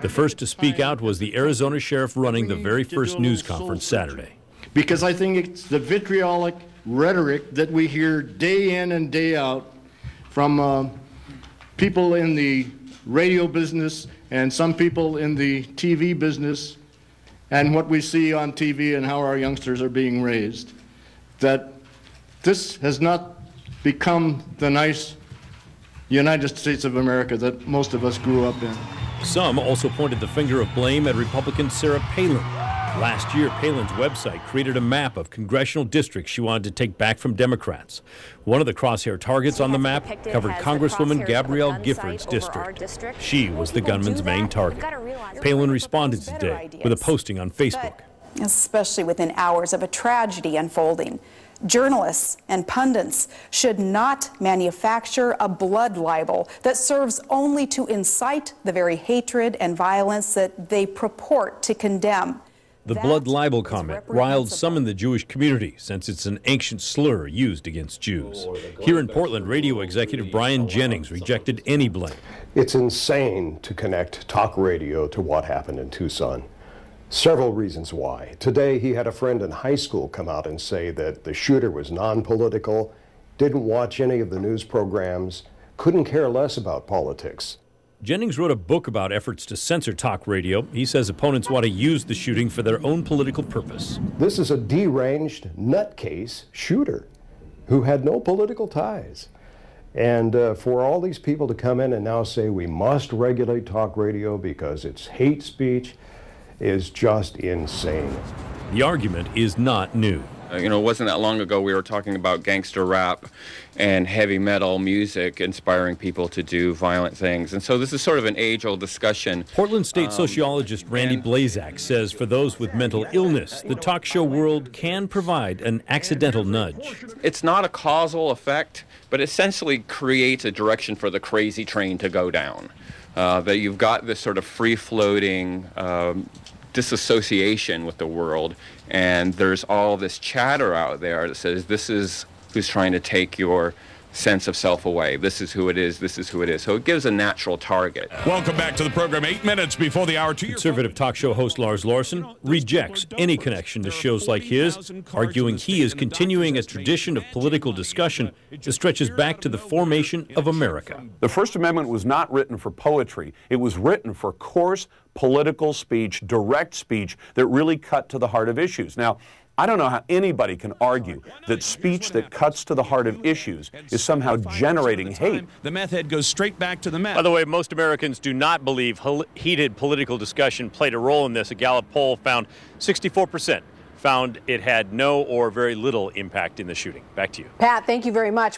The first to speak out was the Arizona sheriff running the very first news conference Saturday. Because I think it's the vitriolic rhetoric that we hear day in and day out from people in the radio business and some people in the TV business, and what we see on TV and how our youngsters are being raised, that this has not become the nice United States of America that most of us grew up in. Some also pointed the finger of blame at Republican Sarah Palin. Last year, Palin's website created a map of congressional districts she wanted to take back from Democrats. One of the crosshair targets on the map covered Congresswoman Gabrielle Gifford's district. She was the gunman's main target. Palin responded today with a posting on Facebook. Especially within hours of a tragedy unfolding, journalists and pundits should not manufacture a blood libel that serves only to incite the very hatred and violence that they purport to condemn. The blood libel comment riled some in the Jewish community, since it's an ancient slur used against Jews. Here in Portland, radio executive Brian Jennings rejected any blame. It's insane to connect talk radio to what happened in Tucson. Several reasons why. Today, he had a friend in high school come out and say that the shooter was non-political, didn't watch any of the news programs, couldn't care less about politics. Jennings wrote a book about efforts to censor talk radio. He says opponents want to use the shooting for their own political purpose. This is a deranged nutcase shooter who had no political ties. And for all these people to come in and now say we must regulate talk radio because it's hate speech is just insane. The argument is not new. It wasn't that long ago we were talking about gangster rap and heavy metal music inspiring people to do violent things. And so this is sort of an age-old discussion. Portland State sociologist Randy Blazak says for those with mental illness, the talk show world can provide an accidental nudge. It's not a causal effect, but essentially creates a direction for the crazy train to go down. That you've got this sort of free-floating disassociation with the world, and there's all this chatter out there that says this is who's trying to take your sense of self away. This is who it is. This is who it is. So it gives a natural target. Welcome back to the program. 8 minutes before the hour. Conservative talk show host Lars Larson rejects any connection to shows like his, arguing he is continuing a tradition of political discussion that stretches back to the formation of America. The First Amendment was not written for poetry. It was written for coarse political speech, direct speech that really cut to the heart of issues. Now, I don't know how anybody can argue that speech that cuts to the heart of issues is somehow generating hate. The meth head goes straight back to the meth. By the way, most Americans do not believe heated political discussion played a role in this. A Gallup poll found 64% found it had no or very little impact in the shooting. Back to you. Pat, thank you very much.